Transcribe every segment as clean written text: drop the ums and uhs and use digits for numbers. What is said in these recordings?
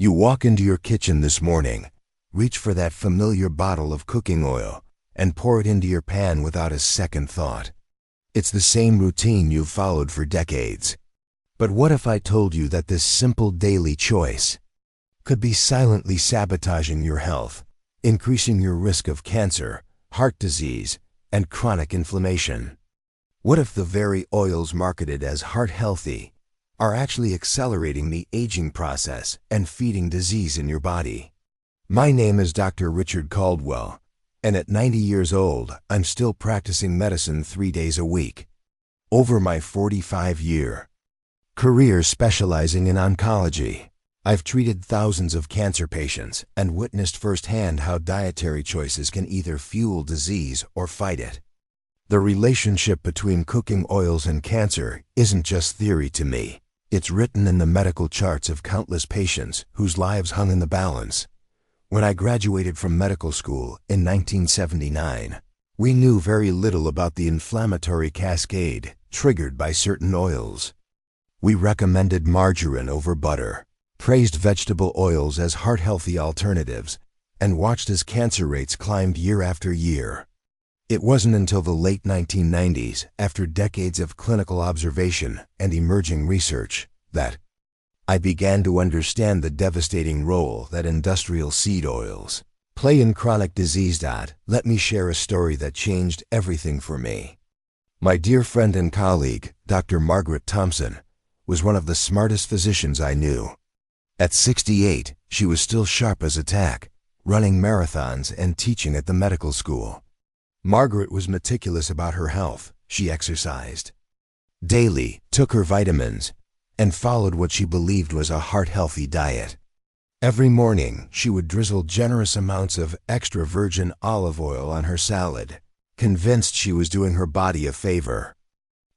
You walk into your kitchen this morning, reach for that familiar bottle of cooking oil, and pour it into your pan without a second thought. It's the same routine you've followed for decades. But what if I told you that this simple daily choice could be silently sabotaging your health, increasing your risk of cancer, heart disease, and chronic inflammation? What if the very oils marketed as heart-healthy are actually accelerating the aging process and feeding disease in your body? My name is Dr. Richard Caldwell, and at 90 years old, I'm still practicing medicine 3 days a week. Over my 45-year career specializing in oncology, I've treated thousands of cancer patients and witnessed firsthand how dietary choices can either fuel disease or fight it. The relationship between cooking oils and cancer isn't just theory to me. It's written in the medical charts of countless patients whose lives hung in the balance. When I graduated from medical school in 1979, we knew very little about the inflammatory cascade triggered by certain oils. We recommended margarine over butter, praised vegetable oils as heart-healthy alternatives, and watched as cancer rates climbed year after year. It wasn't until the late 1990s, after decades of clinical observation and emerging research, that I began to understand the devastating role that industrial seed oils play in chronic disease. Let me share a story that changed everything for me. My dear friend and colleague, Dr. Margaret Thompson, was one of the smartest physicians I knew. At 68, she was still sharp as a tack, running marathons and teaching at the medical school. Margaret was meticulous about her health. She exercised daily, took her vitamins, and followed what she believed was a heart-healthy diet. Every morning, she would drizzle generous amounts of extra virgin olive oil on her salad, convinced she was doing her body a favor.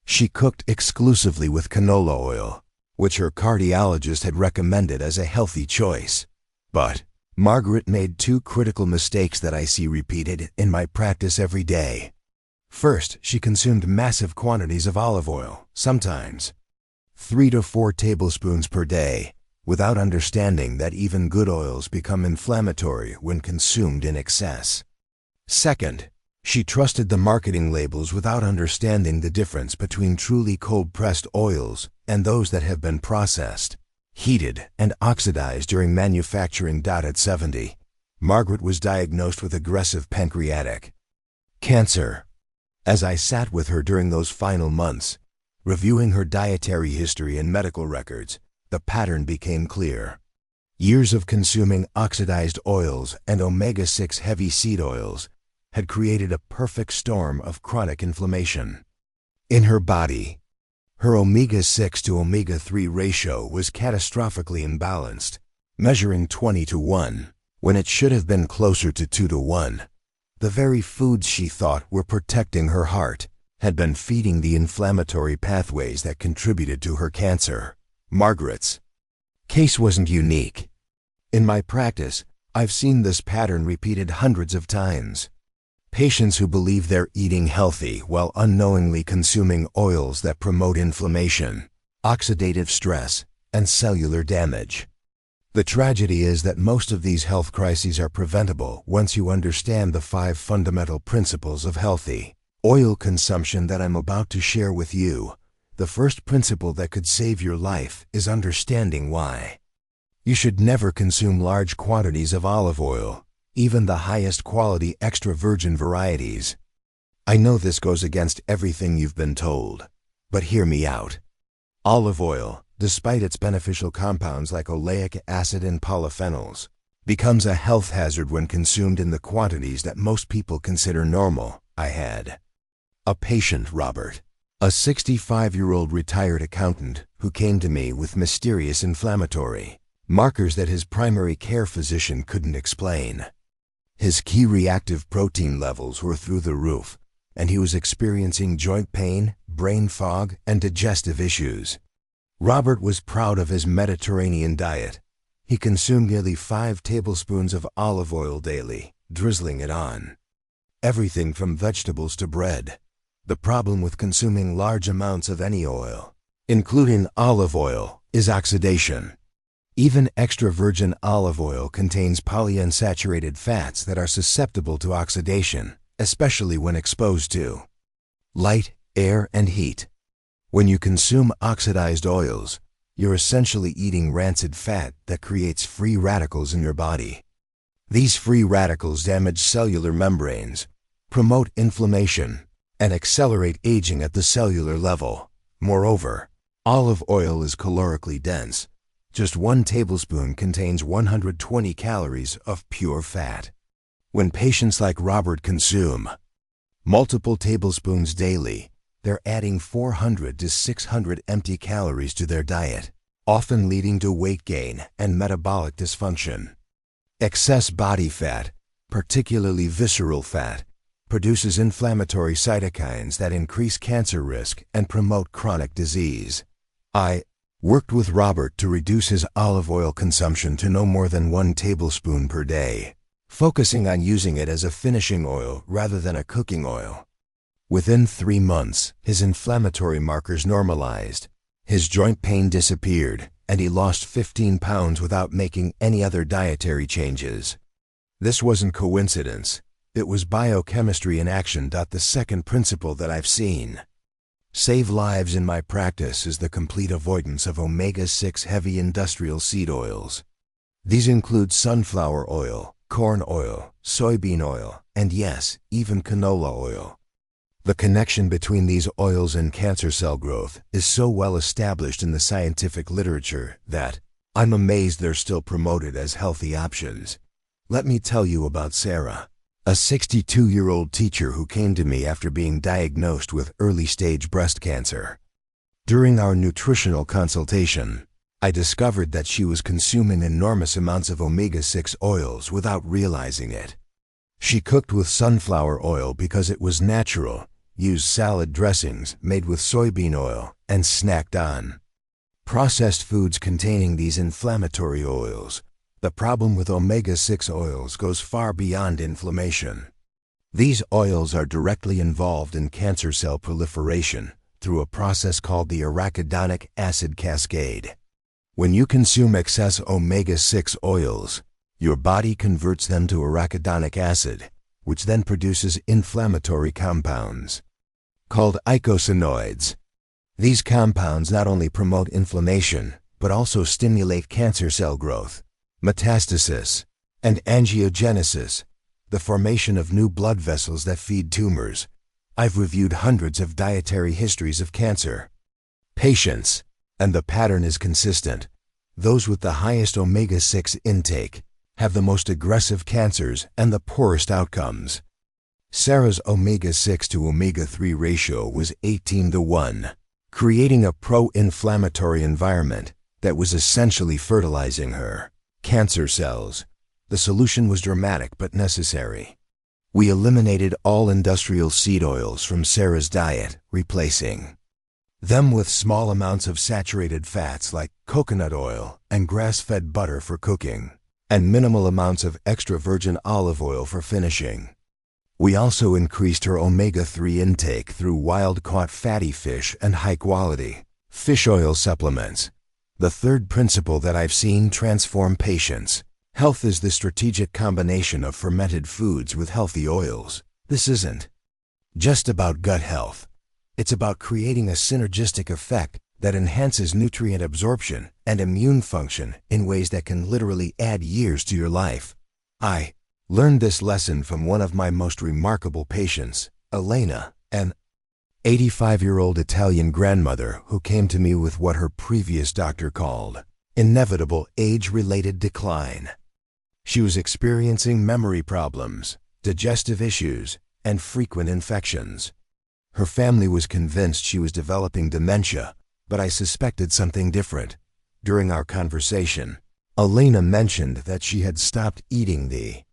She cooked exclusively with canola oil, which her cardiologist had recommended as a healthy choice. But Margaret made two critical mistakes that I see repeated in my practice every day. First, she consumed massive quantities of olive oil, sometimes 3 to 4 tablespoons per day, without understanding that even good oils become inflammatory when consumed in excess. Second, she trusted the marketing labels without understanding the difference between truly cold-pressed oils and those that have been processed, heated, and oxidized during manufacturing. At 70, Margaret was diagnosed with aggressive pancreatic cancer. As I sat with her during those final months, reviewing her dietary history and medical records, the pattern became clear. Years of consuming oxidized oils and omega-6 heavy seed oils had created a perfect storm of chronic inflammation. In her body, her omega-6 to omega-3 ratio was catastrophically imbalanced, measuring 20 to 1, when it should have been closer to 2 to 1. The very foods she thought were protecting her heart had been feeding the inflammatory pathways that contributed to her cancer. Margaret's case wasn't unique. In my practice, I've seen this pattern repeated hundreds of times. Patients who believe they're eating healthy while unknowingly consuming oils that promote inflammation, oxidative stress, and cellular damage. The tragedy is that most of these health crises are preventable once you understand the 5 fundamental principles of healthy oil consumption that I'm about to share with you. The first principle that could save your life is understanding why. You should never consume large quantities of olive oil, even the highest quality extra virgin varieties. I know this goes against everything you've been told, but hear me out. Olive oil, despite its beneficial compounds like oleic acid and polyphenols, becomes a health hazard when consumed in the quantities that most people consider normal. I had a patient, Robert, a 65-year-old retired accountant who came to me with mysterious inflammatory markers that his primary care physician couldn't explain. His key reactive protein levels were through the roof, and he was experiencing joint pain, brain fog, and digestive issues. Robert was proud of his Mediterranean diet. He consumed nearly 5 tablespoons of olive oil daily, drizzling it on everything from vegetables to bread. The problem with consuming large amounts of any oil, including olive oil, is oxidation. Even extra virgin olive oil contains polyunsaturated fats that are susceptible to oxidation, especially when exposed to light, air, and heat. When you consume oxidized oils, you're essentially eating rancid fat that creates free radicals in your body. These free radicals damage cellular membranes, promote inflammation, and accelerate aging at the cellular level. Moreover, olive oil is calorically dense. Just 1 tablespoon contains 120 calories of pure fat. When patients like Robert consume multiple tablespoons daily, they're adding 400 to 600 empty calories to their diet, often leading to weight gain and metabolic dysfunction. Excess body fat, particularly visceral fat, produces inflammatory cytokines that increase cancer risk and promote chronic disease. I worked with Robert to reduce his olive oil consumption to no more than 1 tablespoon per day, focusing on using it as a finishing oil rather than a cooking oil. Within 3 months, his inflammatory markers normalized, his joint pain disappeared, and he lost 15 pounds without making any other dietary changes. This wasn't coincidence. It was biochemistry in action. The second principle that I've seen save lives in my practice is the complete avoidance of omega-6 heavy industrial seed oils. These include sunflower oil, corn oil, soybean oil, and yes, even canola oil. The connection between these oils and cancer cell growth is so well established in the scientific literature that I'm amazed they're still promoted as healthy options. Let me tell you about Sarah, a 62-year-old teacher who came to me after being diagnosed with early-stage breast cancer. During our nutritional consultation, I discovered that she was consuming enormous amounts of omega-6 oils without realizing it. She cooked with sunflower oil because it was natural, used salad dressings made with soybean oil, and snacked on processed foods containing these inflammatory oils. The problem with omega-6 oils goes far beyond inflammation. These oils are directly involved in cancer cell proliferation through a process called the arachidonic acid cascade. When you consume excess omega-6 oils, your body converts them to arachidonic acid, which then produces inflammatory compounds called eicosanoids. These compounds not only promote inflammation, but also stimulate cancer cell growth, metastasis, and angiogenesis, the formation of new blood vessels that feed tumors. I've reviewed hundreds of dietary histories of cancer patients, and the pattern is consistent. Those with the highest omega-6 intake have the most aggressive cancers and the poorest outcomes. Sarah's omega-6 to omega-3 ratio was 18:1, creating a pro-inflammatory environment that was essentially fertilizing her cancer cells. The solution was dramatic but necessary. We eliminated all industrial seed oils from Sarah's diet, replacing them with small amounts of saturated fats like coconut oil and grass-fed butter for cooking, and minimal amounts of extra virgin olive oil for finishing. We also increased her omega-3 intake through wild-caught fatty fish and high-quality fish oil supplements. The third principle that I've seen transform patients' health is the strategic combination of fermented foods with healthy oils. This isn't just about gut health. It's about creating a synergistic effect that enhances nutrient absorption and immune function in ways that can literally add years to your life. I learned this lesson from one of my most remarkable patients, Elena, an 85-year-old Italian grandmother who came to me with what her previous doctor called inevitable age-related decline. She was experiencing memory problems, digestive issues, and frequent infections. Her family was convinced she was developing dementia, but I suspected something different. During our conversation, Elena mentioned that she had stopped eating the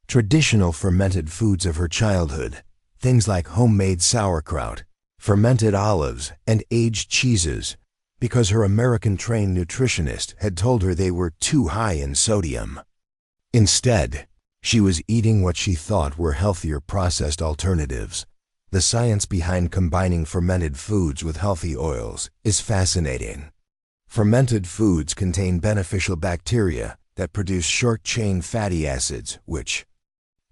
traditional fermented foods of her childhood, things like homemade sauerkraut, fermented olives, and aged cheeses, because her American-trained nutritionist had told her they were too high in sodium. Instead, she was eating what she thought were healthier processed alternatives. The science behind combining fermented foods with healthy oils is fascinating. Fermented foods contain beneficial bacteria that produce short-chain fatty acids, which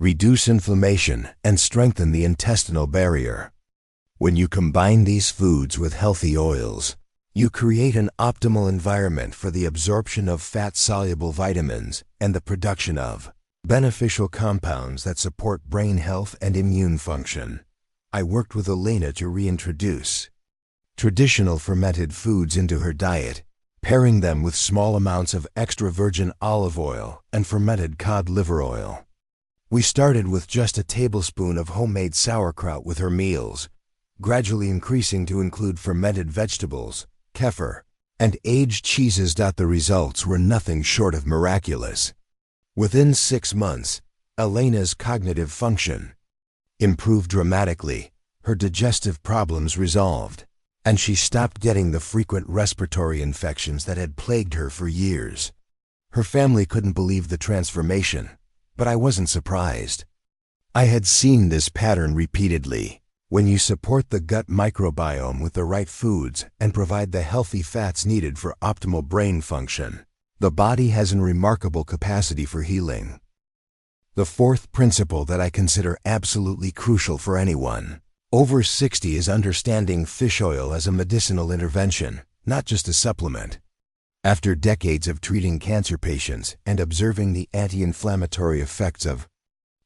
reduce inflammation and strengthen the intestinal barrier. When you combine these foods with healthy oils, you create an optimal environment for the absorption of fat-soluble vitamins and the production of beneficial compounds that support brain health and immune function. I worked with Elena to reintroduce traditional fermented foods into her diet, pairing them with small amounts of extra virgin olive oil and fermented cod liver oil. We started with just a tablespoon of homemade sauerkraut with her meals, gradually increasing to include fermented vegetables, kefir, and aged cheeses. The results were nothing short of miraculous. Within 6 months, Elena's cognitive function improved dramatically, her digestive problems resolved, and she stopped getting the frequent respiratory infections that had plagued her for years. Her family couldn't believe the transformation, but I wasn't surprised. I had seen this pattern repeatedly. When you support the gut microbiome with the right foods and provide the healthy fats needed for optimal brain function, the body has a remarkable capacity for healing. The fourth principle that I consider absolutely crucial for anyone over 60 is understanding fish oil as a medicinal intervention, not just a supplement. After decades of treating cancer patients and observing the anti-inflammatory effects of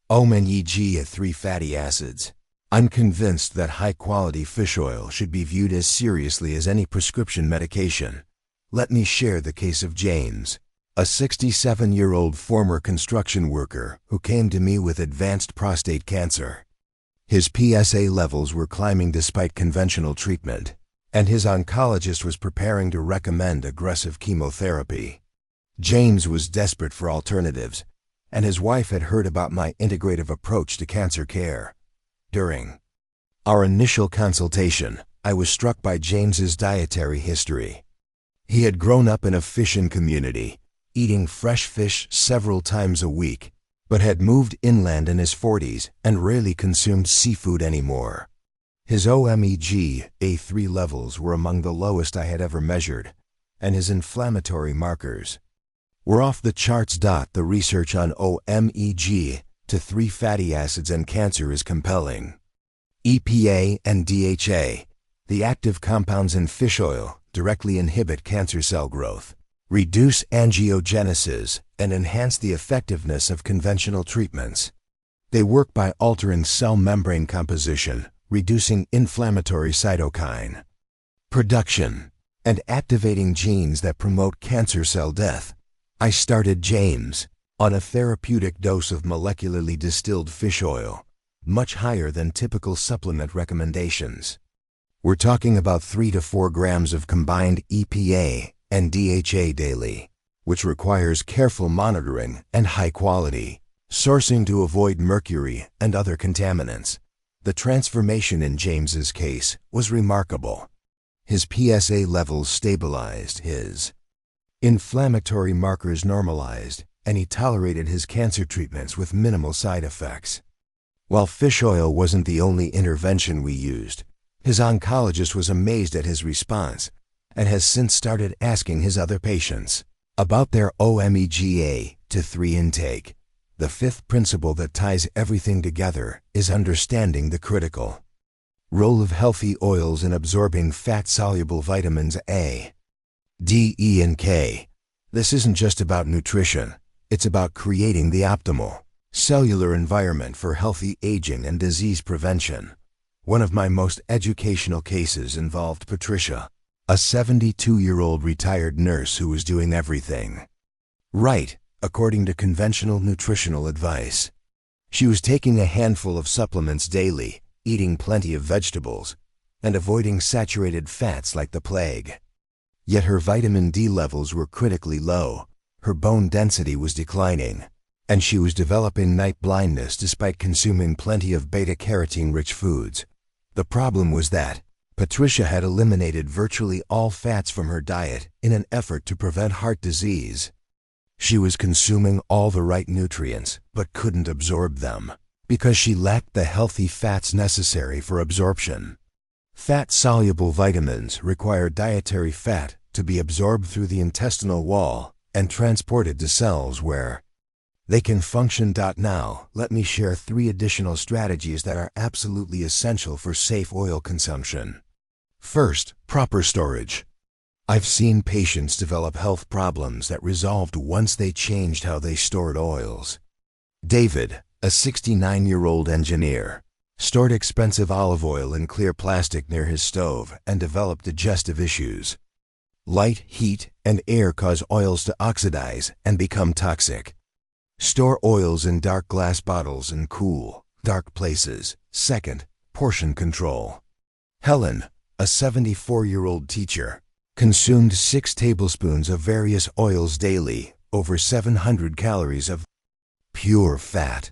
omega-3 fatty acids, I'm convinced that high-quality fish oil should be viewed as seriously as any prescription medication. Let me share the case of James, a 67-year-old former construction worker who came to me with advanced prostate cancer. His PSA levels were climbing despite conventional treatment, and his oncologist was preparing to recommend aggressive chemotherapy. James was desperate for alternatives, and his wife had heard about my integrative approach to cancer care. During our initial consultation, I was struck by James's dietary history. He had grown up in a fishing community, eating fresh fish several times a week, but had moved inland in his 40s and rarely consumed seafood anymore. His omega-3 levels were among the lowest I had ever measured, and his inflammatory markers were off the charts. The research on omega-3 fatty acids and cancer is compelling. EPA and DHA, the active compounds in fish oil, directly inhibit cancer cell growth, reduce angiogenesis, and enhance the effectiveness of conventional treatments. They work by altering cell membrane composition, reducing inflammatory cytokine production, and activating genes that promote cancer cell death. I started James on a therapeutic dose of molecularly distilled fish oil, much higher than typical supplement recommendations. We're talking about 3 to 4 grams of combined EPA and DHA daily, which requires careful monitoring and high-quality sourcing to avoid mercury and other contaminants. The transformation in James's case was remarkable. His PSA levels stabilized, his inflammatory markers normalized, and he tolerated his cancer treatments with minimal side effects. While fish oil wasn't the only intervention we used, his oncologist was amazed at his response and has since started asking his other patients about their omega-3 intake. The fifth principle that ties everything together is understanding the critical role of healthy oils in absorbing fat-soluble vitamins A, D, E, and K. This isn't just about nutrition, it's about creating the optimal cellular environment for healthy aging and disease prevention. One of my most educational cases involved Patricia, a 72-year-old retired nurse who was doing everything right, according to conventional nutritional advice. She was taking a handful of supplements daily, eating plenty of vegetables, and avoiding saturated fats like the plague. Yet her vitamin D levels were critically low, her bone density was declining, and she was developing night blindness despite consuming plenty of beta-carotene-rich foods. The problem was that Patricia had eliminated virtually all fats from her diet in an effort to prevent heart disease. She was consuming all the right nutrients, but couldn't absorb them, because she lacked the healthy fats necessary for absorption. Fat-soluble vitamins require dietary fat to be absorbed through the intestinal wall and transported to cells where they can function. Now, let me share 3 additional strategies that are absolutely essential for safe oil consumption. First, proper storage. I've seen patients develop health problems that resolved once they changed how they stored oils. David, a 69-year-old engineer, stored expensive olive oil in clear plastic near his stove and developed digestive issues. Light, heat, and air cause oils to oxidize and become toxic. Store oils in dark glass bottles in cool, dark places. Second, portion control. Helen, a 74-year-old teacher, consumed 6 tablespoons of various oils daily, over 700 calories of pure fat.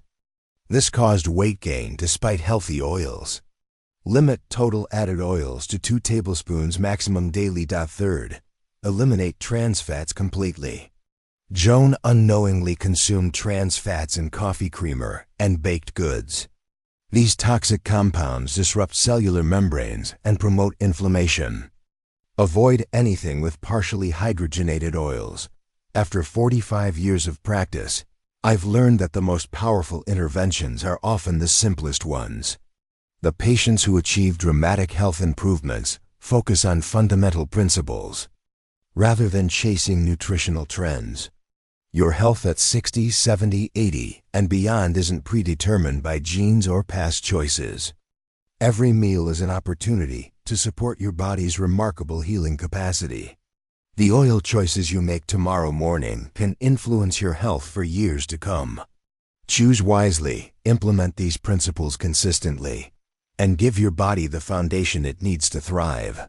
This caused weight gain despite healthy oils. Limit total added oils to 2 tablespoons maximum daily. Third, eliminate trans fats completely. Joan unknowingly consumed trans fats in coffee creamer and baked goods. These toxic compounds disrupt cellular membranes and promote inflammation. Avoid anything with partially hydrogenated oils. After 45 years of practice, I've learned that the most powerful interventions are often the simplest ones. The patients who achieve dramatic health improvements focus on fundamental principles, rather than chasing nutritional trends. Your health at 60, 70, 80, and beyond isn't predetermined by genes or past choices. Every meal is an opportunity to support your body's remarkable healing capacity. The oil choices you make tomorrow morning can influence your health for years to come. Choose wisely, implement these principles consistently, and give your body the foundation it needs to thrive.